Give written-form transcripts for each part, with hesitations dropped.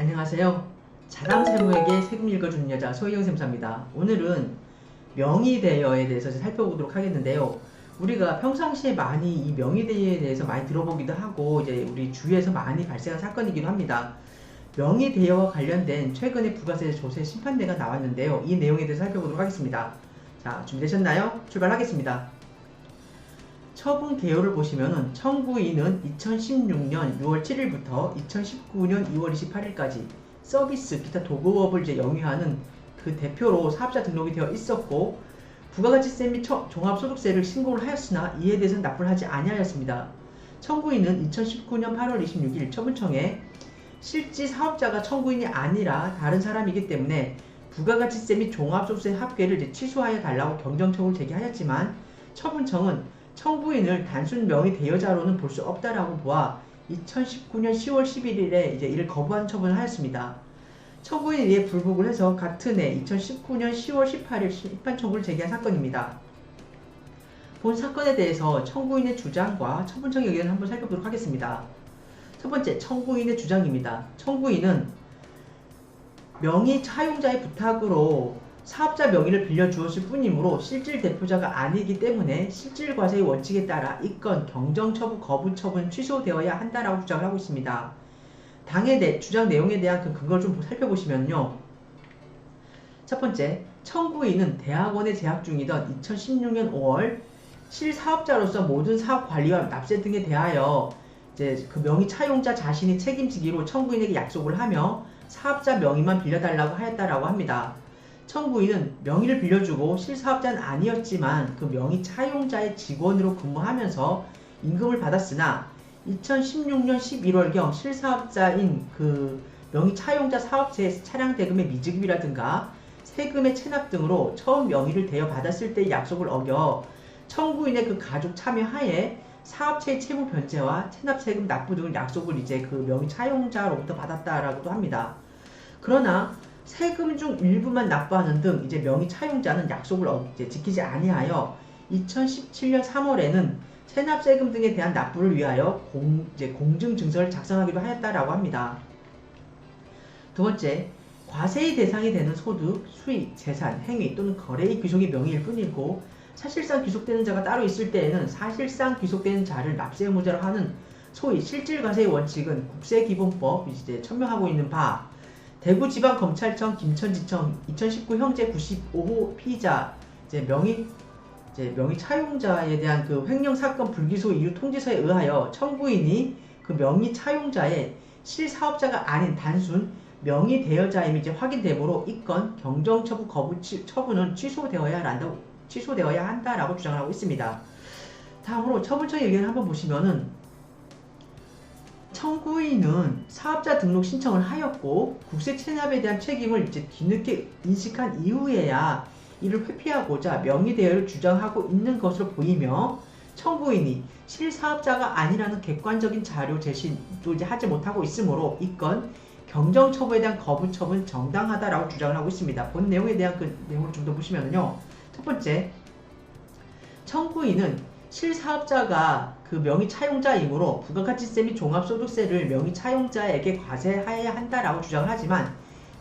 안녕하세요. 자담 세무에게 세금 읽어주는 여자 소희영 쌤사입니다. 오늘은 명의대여에 대해서 살펴보도록 하겠는데요. 우리가 평상시에 많이 이 명의대여에 대해서 많이 들어보기도 하고 이제 우리 주위에서 많이 발생한 사건이기도 합니다. 명의대여와 관련된 최근의 부가세 조세 심판례가 나왔는데요. 이 내용에 대해서 살펴보도록 하겠습니다. 자, 준비되셨나요? 출발하겠습니다. 처분 개요를 보시면은 청구인은 2016년 6월 7일부터 2019년 2월 28일까지 서비스 기타 도급업을 이제 영위하는 그 대표로 사업자 등록이 되어 있었고 부가가치세 및 종합소득세를 신고를 하였으나 이에 대해서는 납부를 하지 아니하였습니다. 청구인은 2019년 8월 26일 처분청에 실지 사업자가 청구인이 아니라 다른 사람이기 때문에 부가가치세 및 종합소득세 합계를 이제 취소하여 달라고 경정청을 제기하였지만 처분청은 청구인을 단순 명의 대여자로는 볼 수 없다라고 보아 2019년 10월 11일에 이제 이를 거부한 처분을 하였습니다. 청구인이 이에 불복을 해서 같은 해 2019년 10월 18일 심판 청구를 제기한 사건입니다. 본 사건에 대해서 청구인의 주장과 처분청의 의견을 한번 살펴보도록 하겠습니다. 첫 번째, 청구인의 주장입니다. 청구인은 명의 차용자의 부탁으로 사업자 명의를 빌려주었을 뿐이므로 실질 대표자가 아니기 때문에 실질과세의 원칙에 따라 이건 경정처분 거부 처분 취소되어야 한다라고 주장을 하고 있습니다. 당의 주장 내용에 대한 그 근거를 좀 살펴보시면요. 첫 번째, 청구인은 대학원에 재학 중이던 2016년 5월 실사업자로서 모든 사업 관리와 납세 등에 대하여 이제 그 명의 차용자 자신이 책임지기로 청구인에게 약속을 하며 사업자 명의만 빌려달라고 하였다라고 합니다. 청구인은 명의를 빌려주고 실사업자는 아니었지만 그 명의 차용자의 직원으로 근무하면서 임금을 받았으나 2016년 11월경 실사업자인 그 명의 차용자 사업체의 차량 대금의 미지급이라든가 세금의 체납 등으로 처음 명의를 대여받았을 때의 약속을 어겨 청구인의 그 가족 참여하에 사업체의 채무 변제와 체납 세금 납부 등을 약속을 이제 그 명의 차용자로부터 받았다라고도 합니다. 그러나 세금 중 일부만 납부하는 등 이제 명의 차용자는 약속을 이제 지키지 아니하여 2017년 3월에는 체납세금 등에 대한 납부를 위하여 공증증서를 작성하기로 하였다라고 합니다. 두 번째, 과세의 대상이 되는 소득, 수익, 재산, 행위 또는 거래의 귀속의 명의일 뿐이고 사실상 귀속되는 자가 따로 있을 때에는 사실상 귀속되는 자를 납세 의무자로 하는 소위 실질과세의 원칙은 국세기본법 이제 천명하고 있는 바 대구지방검찰청 김천지청 2019 형제 95호 피의자 명의 차용자에 대한 그 횡령 사건 불기소 이유 통지서에 의하여 청구인이 그 명의 차용자의 실사업자가 아닌 단순 명의 대여자임이 이제 확인되므로 이 건 경정처분 거부 처분은 취소되어야 한다라고 주장을 하고 있습니다. 다음으로 처분청의 의견을 한번 보시면은 청구인은 사업자 등록 신청을 하였고 국세 체납에 대한 책임을 이제 뒤늦게 인식한 이후에야 이를 회피하고자 명의 대여를 주장하고 있는 것으로 보이며 청구인이 실사업자가 아니라는 객관적인 자료 제시도 이제 하지 못하고 있으므로 이 건 경정처분에 대한 거부 처분 정당하다라고 주장을 하고 있습니다. 본 내용에 대한 그 내용을 좀 더 보시면요. 첫 번째, 청구인은 실사업자가 그 명의 차용자이므로 부가가치세 및 종합소득세를 명의 차용자에게 과세해야 한다라고 주장을 하지만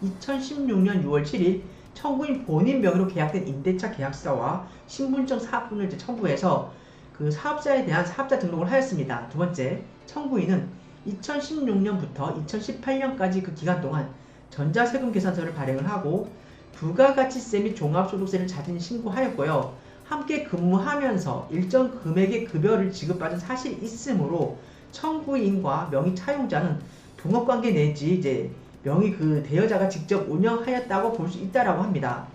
2016년 6월 7일 청구인 본인 명의로 계약된 임대차 계약서와 신분증 사본을 이제 첨부해서 그 사업자에 대한 사업자 등록을 하였습니다. 두 번째, 청구인은 2016년부터 2018년까지 그 기간 동안 전자세금 계산서를 발행을 하고 부가가치세 및 종합소득세를 자진히 신고하였고요. 함께 근무하면서 일정 금액의 급여를 지급받은 사실이 있으므로 청구인과 명의 차용자는 동업관계 내지 이제 명의 그 대여자가 직접 운영하였다고 볼 수 있다라고 합니다.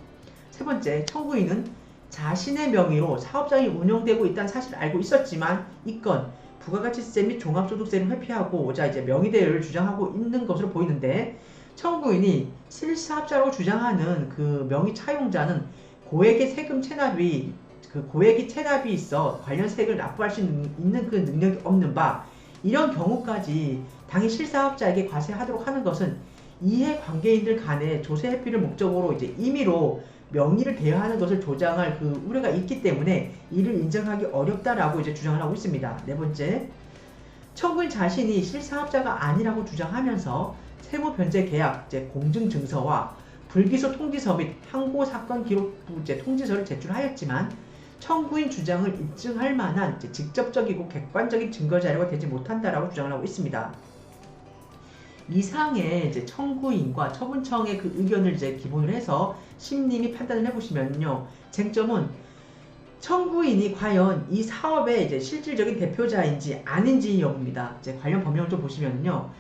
세 번째, 청구인은 자신의 명의로 사업장이 운영되고 있다는 사실을 알고 있었지만 이 건 부가가치세 및 종합소득세를 회피하고자 이제 명의 대여를 주장하고 있는 것으로 보이는데 청구인이 실사업자라고 주장하는 그 명의 차용자는 고액의 세금 체납이 고액의 체납이 있어 관련 세금을 납부할 수 있는 그 능력이 없는 바 이런 경우까지 당해 실사업자에게 과세하도록 하는 것은 이해관계인들 간의 조세 회피를 목적으로 이제 임의로 명의를 대여하는 것을 조장할 그 우려가 있기 때문에 이를 인정하기 어렵다라고 이제 주장을 하고 있습니다. 네 번째, 청구인 자신이 실사업자가 아니라고 주장하면서 세무 변제 계약 공증 증서와 불기소 통지서 및 항고 사건 기록부 통지서를 제출하였지만 청구인 주장을 입증할 만한 직접적이고 객관적인 증거 자료가 되지 못한다라고 주장을 하고 있습니다. 이상의 청구인과 처분청의 그 의견을 기본으로 해서 심님이 판단을 해보시면요, 쟁점은 청구인이 과연 이 사업의 실질적인 대표자인지 아닌지 여부입니다. 관련 법령을 좀 보시면요,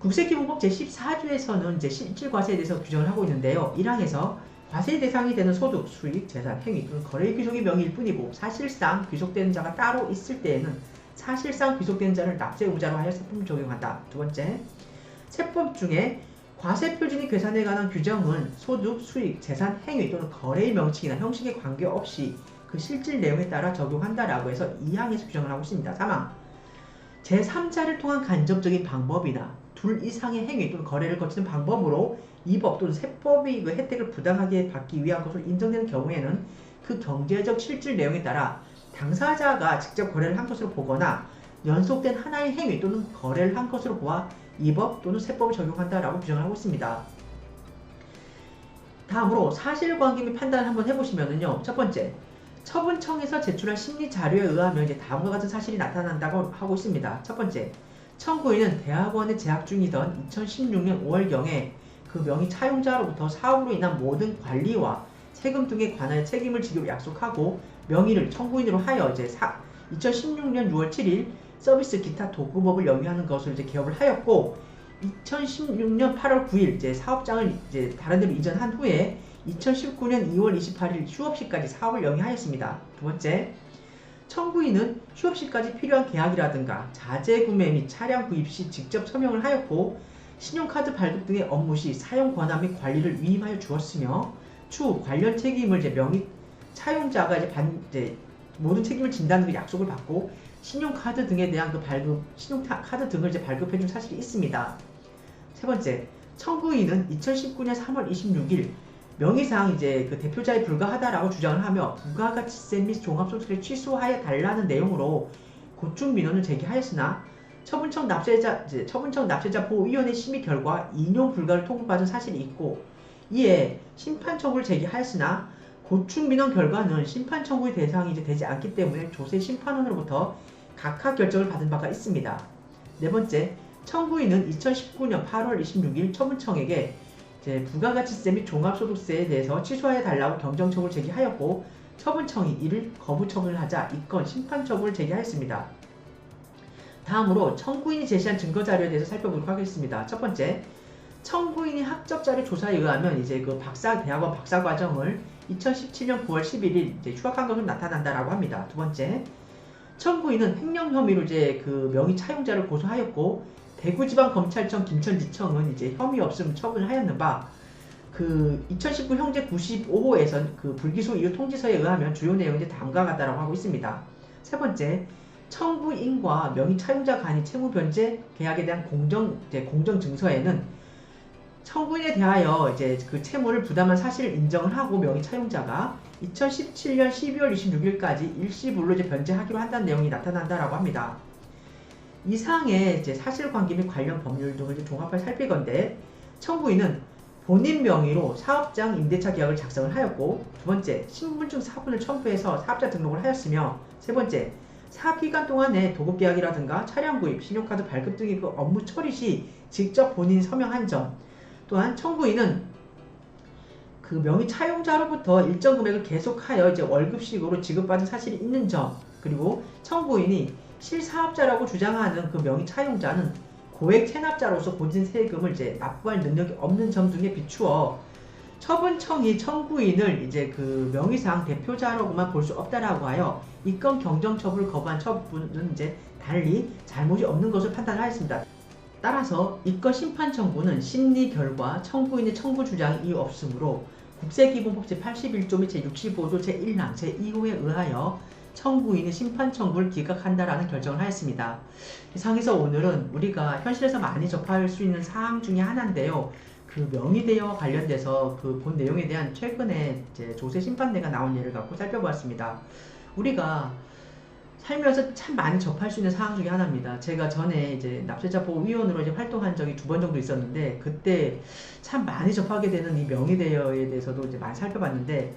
국세기본법 제14조에서는 실질과세에 대해서 규정을 하고 있는데요. 1항에서 과세 대상이 되는 소득, 수익, 재산, 행위 또는 거래 귀속의 명의일 뿐이고 사실상 귀속되는 자가 따로 있을 때에는 사실상 귀속된 자를 납세 의무자로 하여 세법을 적용한다. 두 번째, 세법 중에 과세 표준이 계산에 관한 규정은 소득, 수익, 재산, 행위 또는 거래의 명칭이나 형식에 관계없이 그 실질 내용에 따라 적용한다라고 해서 2항에서 규정을 하고 있습니다. 3항, 제3자를 통한 간접적인 방법이나 둘 이상의 행위 또는 거래를 거치는 방법으로 이 법 또는 세법의 그 혜택을 부당하게 받기 위한 것으로 인정되는 경우에는 그 경제적 실질 내용에 따라 당사자가 직접 거래를 한 것으로 보거나 연속된 하나의 행위 또는 거래를 한 것으로 보아 이 법 또는 세법을 적용한다라고 규정을 하고 있습니다. 다음으로 사실관계 및 판단을 한번 해보시면은요, 첫 번째, 처분청에서 제출한 심리 자료에 의하면 다음과 같은 사실이 나타난다고 하고 있습니다. 첫 번째, 청구인은 대학원에 재학 중이던 2016년 5월경에 그 명의 차용자로부터 사업으로 인한 모든 관리와 세금 등에 관하여 책임을 지기로 약속하고 명의를 청구인으로 하여 2016년 6월 7일 서비스 기타 도구법을 영위하는 것을 개업을 하였고, 2016년 8월 9일 사업장을 다른 데로 이전한 후에 2019년 2월 28일 휴업시까지 사업을 영위하였습니다. 두 번째, 청구인은 휴업시까지 필요한 계약이라든가 자재 구매 및 차량 구입 시 직접 서명을 하였고, 신용카드 발급 등의 업무 시 사용 권한 및 관리를 위임하여 주었으며, 추후 관련 책임을 명의 차용자가 모든 책임을 진다는 그 약속을 받고 신용카드 등에 대한 그 신용카드 등을 발급해 준 사실이 있습니다. 세 번째, 청구인은 2019년 3월 26일 명의상 그 대표자에 불과하다라고 주장을 하며 부가가치세 및 종합소득세를 취소하여 달라는 내용으로 고충 민원을 제기하였으나 처분청 납세자 보호위원회 심의 결과 인용 불가를 통보받은 사실이 있고, 이에 심판 청구를 제기하였으나 고충 민원 결과는 심판 청구의 대상이 되지 않기 때문에 조세 심판원으로부터 각하 결정을 받은 바가 있습니다. 네 번째, 청구인은 2019년 8월 26일 처분청에게 부가가치세 및 종합소득세에 대해서 취소하여 달라고 경정청구를 제기하였고, 처분청이 이를 거부 처분을 하자 이 건 심판 청구를 제기하였습니다. 다음으로 청구인이 제시한 증거자료에 대해서 살펴보도록 하겠습니다. 첫 번째, 청구인이 학적자료 조사에 의하면 그 대학원 박사과정을 2017년 9월 11일 휴학한 것으로 나타난다라고 합니다. 두 번째, 청구인은 횡령 혐의로 그 명의 차용자를 고소하였고, 대구지방검찰청 김천지청은 혐의 없음 처분을 하였는 바, 그 2019 형제 95호에선 그 불기소 이유 통지서에 의하면 주요 내용이 다음과 같다라고 하고 있습니다. 세 번째, 청구인과 명의 차용자 간의 채무 변제 계약에 대한 공정 증서에는 청구인에 대하여 그 채무를 부담한 사실을 인정을 하고 명의 차용자가 2017년 12월 26일까지 일시불로 변제하기로 한다는 내용이 나타난다라고 합니다. 이상의 사실관계 및 관련 법률 등을 종합해 살필 건데, 청구인은 본인 명의로 사업장 임대차 계약을 작성을 하였고, 두 번째, 신분증 사본을 첨부해서 사업자 등록을 하였으며, 세 번째, 사업기간 동안에 도급계약이라든가 차량 구입, 신용카드 발급 등의 그 업무 처리 시 직접 본인이 서명한 점, 또한 청구인은 그 명의 차용자로부터 일정 금액을 계속하여 월급식으로 지급받은 사실이 있는 점, 그리고 청구인이 실사업자라고 주장하는 그 명의 차용자는 고액 체납자로서 본진 세금을 납부할 능력이 없는 점 등에 비추어 처분청이 청구인을 그 명의상 대표자로만 볼 수 없다라고 하여 이 건 경정처분을 거부한 처분은 달리 잘못이 없는 것을 판단하였습니다. 따라서 이 건 심판 청구는 심리 결과 청구인의 청구 주장이 이유 없으므로 국세기본법 제81조 및 제65조 제1항 제2호에 의하여 청구인의 심판 청구를 기각한다라는 결정을 하였습니다. 이상에서 오늘은 우리가 현실에서 많이 접할 수 있는 사항 중에 하나인데요. 그 명의대여와 관련돼서 그 본 내용에 대한 최근에 조세 심판례가 나온 예를 갖고 살펴보았습니다. 우리가 살면서 참 많이 접할 수 있는 사항 중에 하나입니다. 제가 전에 이제 납세자 보호위원으로 이제 활동한 적이 2번 정도 있었는데, 그때 참 많이 접하게 되는 이 명의대여에 대해서도 이제 많이 살펴봤는데,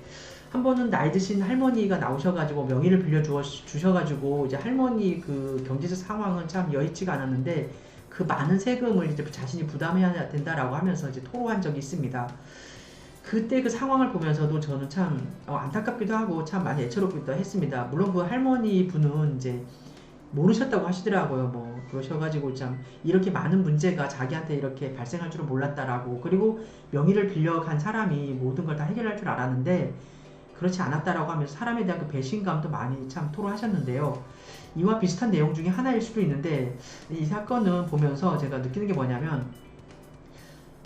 한 번은 나이 드신 할머니가 나오셔가지고 명의를 주셔가지고 이제 할머니 그 경제적 상황은 참 여의치가 않았는데, 그 많은 세금을 이제 자신이 부담해야 된다라고 하면서 이제 토로한 적이 있습니다. 그때 그 상황을 보면서도 저는 참 안타깝기도 하고 참 많이 애처롭기도 했습니다. 물론 그 할머니 분은 이제 모르셨다고 하시더라고요. 뭐 그러셔가지고 참 이렇게 많은 문제가 자기한테 이렇게 발생할 줄은 몰랐다라고, 그리고 명의를 빌려간 사람이 모든 걸 다 해결할 줄 알았는데 그렇지 않았다라고 하면서 사람에 대한 그 배신감도 많이 참 토로하셨는데요. 이와 비슷한 내용 중에 하나일 수도 있는데, 이 사건을 보면서 제가 느끼는 게 뭐냐면,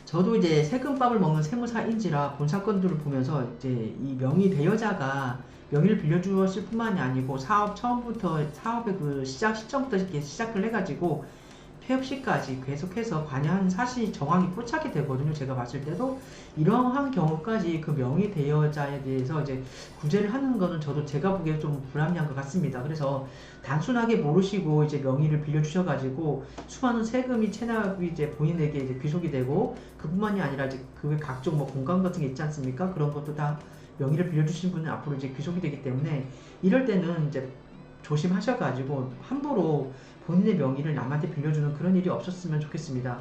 저도 이제 세금밥을 먹는 세무사인지라 본 사건들을 보면서 이제 이 명의 대여자가 명의를 빌려주었을 뿐만이 아니고 사업 처음부터 사업의 그 시작 시점부터 이렇게 시작을 해가지고 폐업 시까지 계속해서 관여한 사실 정황이 포착이 되거든요. 제가 봤을 때도 이러한 경우까지 그 명의 대여자에 대해서 이제 구제를 하는 거는 저도 제가 보기에 좀 불합리한 것 같습니다. 그래서 단순하게 모르시고 이제 명의를 빌려주셔가지고 수많은 세금이 체납이 이제 본인에게 이제 귀속이 되고, 그뿐만이 아니라 이제 그 외 각종 뭐 공간 같은 게 있지 않습니까? 그런 것도 다 명의를 빌려주신 분은 앞으로 이제 귀속이 되기 때문에, 이럴 때는 이제 조심하셔가지고 함부로 본인의 명의를 남한테 빌려주는 그런 일이 없었으면 좋겠습니다.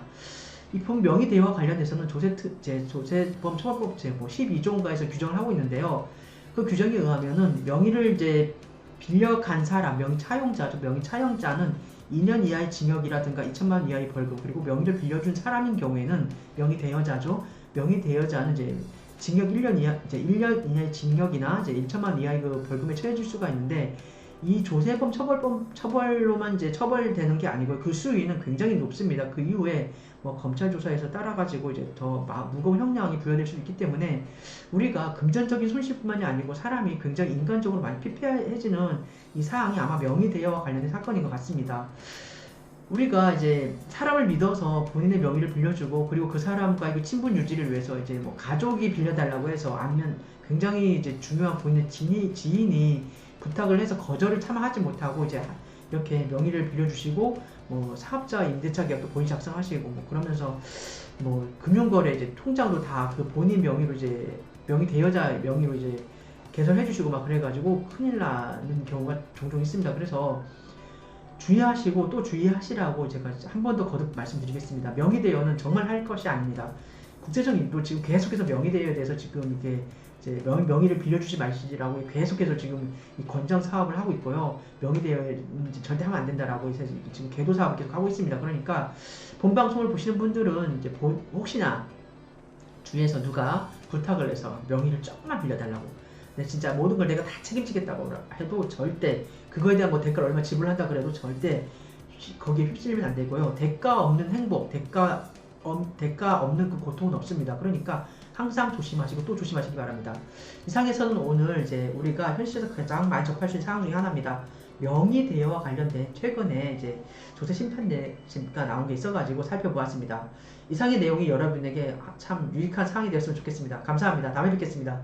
이 명의 대여와 관련해서는 조세범 처벌법 제 12조인가에서 규정을 하고 있는데요. 그 규정에 의하면은 명의를 이제 빌려간 사람, 명의 차용자죠. 명의 차용자는 2년 이하의 징역이라든가 2천만 원 이하의 벌금, 그리고 명의를 빌려준 사람인 경우에는 명의 대여자죠. 명의 대여자는 이제 징역 1년 이하, 이제 1년 이하의 징역이나 이제 1천만 원 이하의 그 벌금에 처해질 수가 있는데, 이 조세범 처벌로만 이제 처벌되는 게 아니고 그 수위는 굉장히 높습니다. 그 이후에 뭐 검찰 조사에서 따라가지고 이제 더 무거운 형량이 부여될 수 있기 때문에, 우리가 금전적인 손실뿐만이 아니고 사람이 굉장히 인간적으로 많이 피폐해지는 이 사항이 아마 명의 대여와 관련된 사건인 것 같습니다. 우리가 이제 사람을 믿어서 본인의 명의를 빌려주고, 그리고 그 사람과의 그 친분 유지를 위해서 이제 뭐 가족이 빌려달라고 해서, 아니면 굉장히 이제 중요한 본인의 지인이 부탁을 해서 거절을 차마 하지 못하고 이제 이렇게 명의를 빌려주시고, 뭐 사업자 임대차 계약도 본인 작성하시고 뭐 그러면서 뭐 금융거래 이제 통장도 다 그 본인 명의로 이제 명의 대여자 명의로 이제 개설해 주시고 막 그래가지고 큰일 나는 경우가 종종 있습니다. 그래서 주의하시고 또 주의하시라고 제가 한 번 더 거듭 말씀드리겠습니다. 명의대여는 정말 할 것이 아닙니다. 국제적인 일도 지금 계속해서 명의대여에 대해서 지금 이게 이제 명의를 빌려주지 마시라고 계속해서 지금 이 권장 사업을 하고 있고요. 명의대여는 절대 하면 안 된다라고 해서 지금 계도 사업을 계속 하고 있습니다. 그러니까 본 방송을 보시는 분들은 이제 혹시나 주위에서 누가 부탁을 해서 명의를 조금만 빌려달라고, 근데 진짜 모든 걸 내가 다 책임지겠다고 해도 절대, 그거에 대한 뭐 대가를 얼마 지불한다 그래도 절대 거기에 휩쓸리면 안 되고요. 대가 없는 행복, 대가 없는 그 고통은 없습니다. 그러니까 항상 조심하시고 또 조심하시기 바랍니다. 이상에서는 오늘 이제 우리가 현실에서 가장 많이 접할 수 있는 상황 중에 하나입니다. 명의 대여와 관련된 최근에 이제 조세 심판가 나온 게 있어가지고 살펴보았습니다. 이상의 내용이 여러분에게 참 유익한 사항이 되었으면 좋겠습니다. 감사합니다. 다음에 뵙겠습니다.